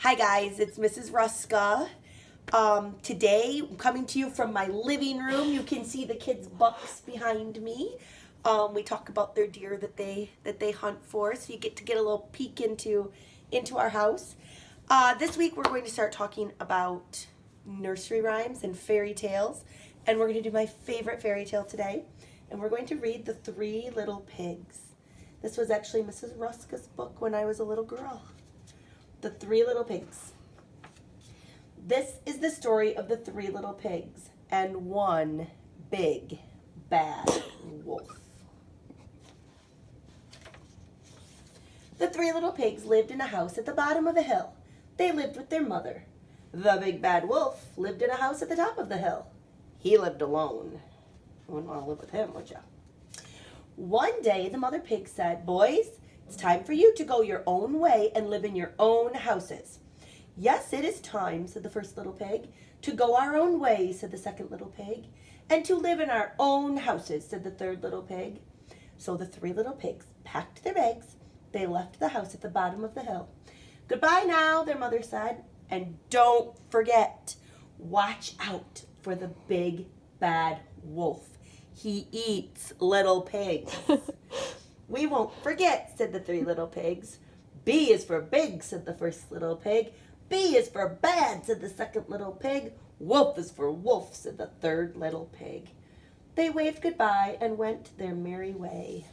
Hi guys, it's Mrs. Ruska. Today, I'm coming to you from my living room. You can see the kids' bucks behind me. We talk about their deer that they hunt for, so you get to get a little peek into our house. This week, we're going to start talking about nursery rhymes and fairy tales, and we're going to do my favorite fairy tale today, and we're going to read The Three Little Pigs. This was actually Mrs. Ruska's book when I was a little girl. The Three Little Pigs. This is the story of the three little pigs and one big bad wolf. The three little pigs lived in a house at the bottom of a hill. They lived with their mother. The big bad wolf lived in a house at the top of the hill. He lived alone. You wouldn't want to live with him, would you? One day the mother pig said, "Boys, it's time for you to go your own way and live in your own houses." "Yes, it is time," said the first little pig. "To go our own way," said the second little pig. "And to live in our own houses," said the third little pig. So the three little pigs packed their bags. They left the house at the bottom of the hill. "Goodbye now," their mother said. "And don't forget, watch out for the big bad wolf. He eats little pigs." "We won't forget," said the three little pigs. "B is for big," said the first little pig. "B is for bad," said the second little pig. "Wolf is for wolf," said the third little pig. They waved goodbye and went their merry way.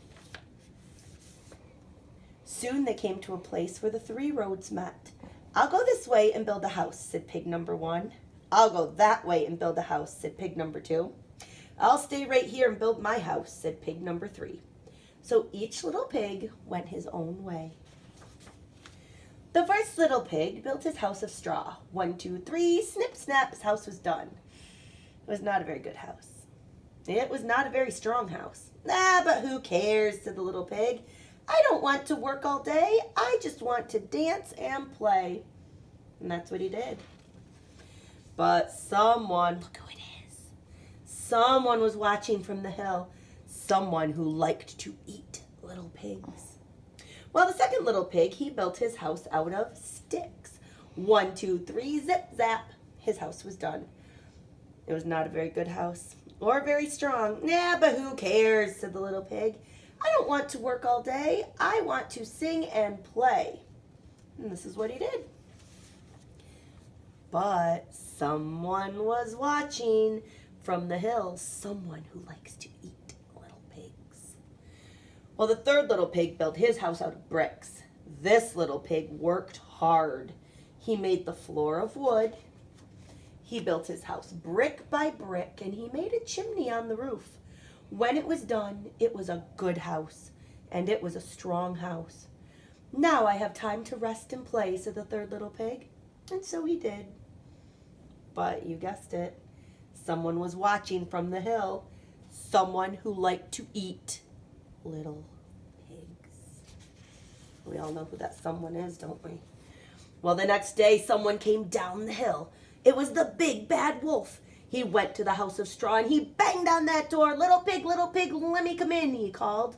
Soon they came to a place where the three roads met. "I'll go this way and build a house," said pig number one. "I'll go that way and build a house," said pig number two. "I'll stay right here and build my house," said pig number three. So each little pig went his own way. The first little pig built his house of straw. 1, 2, 3, snip, snap, his house was done. It was not a very good house. It was not a very strong house. But who cares," said the little pig. "I don't want to work all day. I just want to dance and play." And that's what he did. But someone, look who it is. Someone was watching from the hill. Someone who liked to eat little pigs. Well, the second little pig, he built his house out of sticks. 1, 2, 3, zip, zap. His house was done. It was not a very good house or very strong. But who cares," said the little pig. "I don't want to work all day. I want to sing and play." And this is what he did. But someone was watching from the hill. Someone who likes to eat little pigs. Well, the third little pig built his house out of bricks. This little pig worked hard. He made the floor of wood. He built his house brick by brick, and he made a chimney on the roof. When it was done, it was a good house, and it was a strong house. "Now I have time to rest and play," said the third little pig. And so he did. But you guessed it, someone was watching from the hill. Someone who liked to eat little pigs. We all know who that someone is, don't we? Well, the next day, someone came down the hill. It was the big bad wolf. He went to the house of straw and he banged on that door. Little pig, let me come in," he called.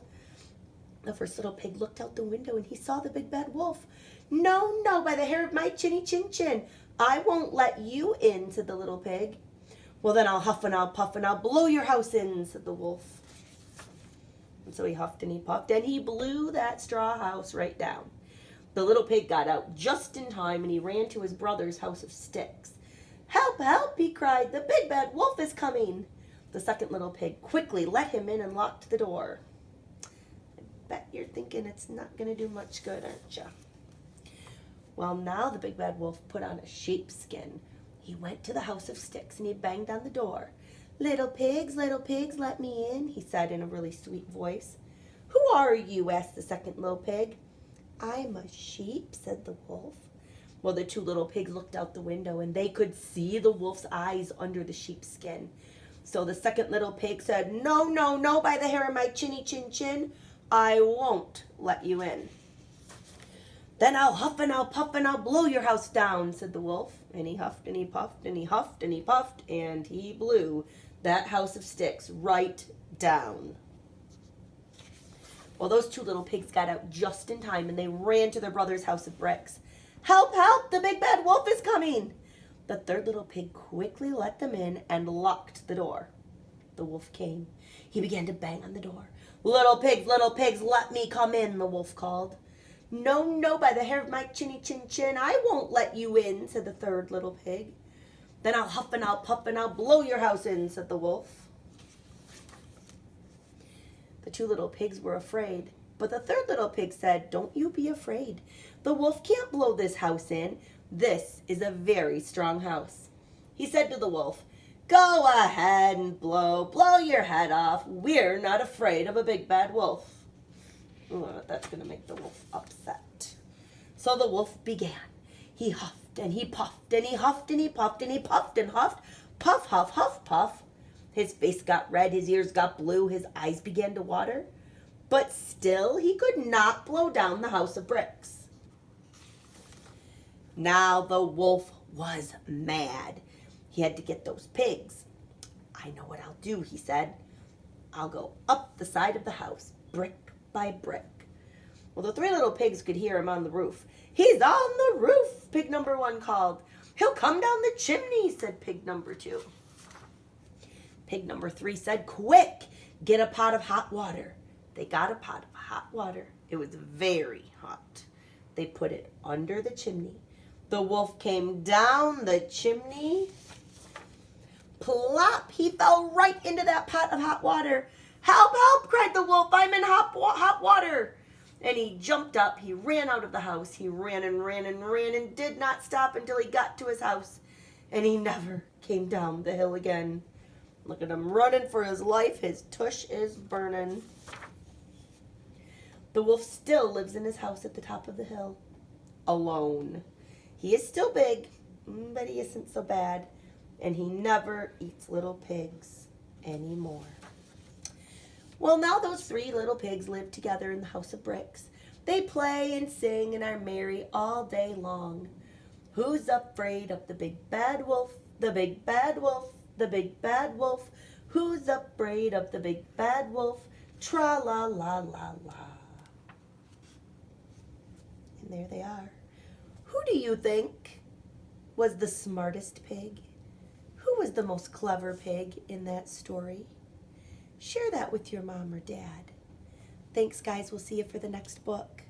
The first little pig looked out the window and he saw the big bad wolf. No, by the hair of my chinny chin chin. "I won't let you in," said the little pig. "Well, then I'll huff and I'll puff and I'll blow your house in," said the wolf. And so he huffed and he puffed and he blew that straw house right down. The little pig got out just in time and he ran to his brother's house of sticks. "Help, help," he cried. "The big bad wolf is coming." The second little pig quickly let him in and locked the door. I bet you're thinking it's not going to do much good, aren't you? Well, now the big bad wolf put on a sheepskin. He went to the house of sticks and he banged on the door. Little pigs, let me in," he said in a really sweet voice. "Who are you?" asked the second little pig. "I'm a sheep," said the wolf. Well, the two little pigs looked out the window and they could see the wolf's eyes under the sheepskin. So the second little pig said, No, by the hair of my chinny chin chin, I won't let you in." "Then I'll huff and I'll puff and I'll blow your house down," said the wolf. And he huffed and he puffed and he huffed and he puffed and he blew that house of sticks right down. Well, those two little pigs got out just in time and they ran to their brother's house of bricks. Help, help, the big bad wolf is coming. The third little pig quickly let them in and locked the door. The wolf came. He began to bang on the door. Little pigs, let me come in, the wolf called. No, no, by the hair of my chinny chin chin, I won't let you in, said the third little pig. Then I'll huff and I'll puff and I'll blow your house in, said the wolf. The two little pigs were afraid, but the third little pig said, don't you be afraid. The wolf can't blow this house in. This is a very strong house. He said to the wolf, go ahead and blow your head off. We're not afraid of a big bad wolf. That's going to make the wolf upset. So the wolf began. He huffed and he puffed and he huffed and he puffed and he puffed and huffed. Puff, huff, huff, puff. His face got red, his ears got blue, his eyes began to water. But still he could not blow down the house of bricks. Now the wolf was mad. He had to get those pigs. I know what I'll do, he said. I'll go up the side of the house, brick by brick. Well, the three little pigs could hear him on the roof. He's on the roof, pig number 1 called. He'll come down the chimney, said pig number 2. Pig number 3 said, quick, get a pot of hot water. They got a pot of hot water. It was very hot. They put it under the chimney. The wolf came down the chimney. Plop! He fell right into that pot of hot water. Help, help, cried the wolf. I'm in hot water. And he jumped up. He ran out of the house. He ran and ran and ran and did not stop until he got to his house. And he never came down the hill again. Look at him running for his life. His tush is burning. The wolf still lives in his house at the top of the hill, alone. He is still big, but he isn't so bad. And he never eats little pigs anymore. Well, now those three little pigs live together in the house of bricks. They play and sing and are merry all day long. Who's afraid of the big bad wolf? The big bad wolf, the big bad wolf. Who's afraid of the big bad wolf? Tra-la-la-la-la. And there they are. Who do you think was the smartest pig? Who was the most clever pig in that story? Share that with your mom or dad. Thanks, guys. We'll see you for the next book.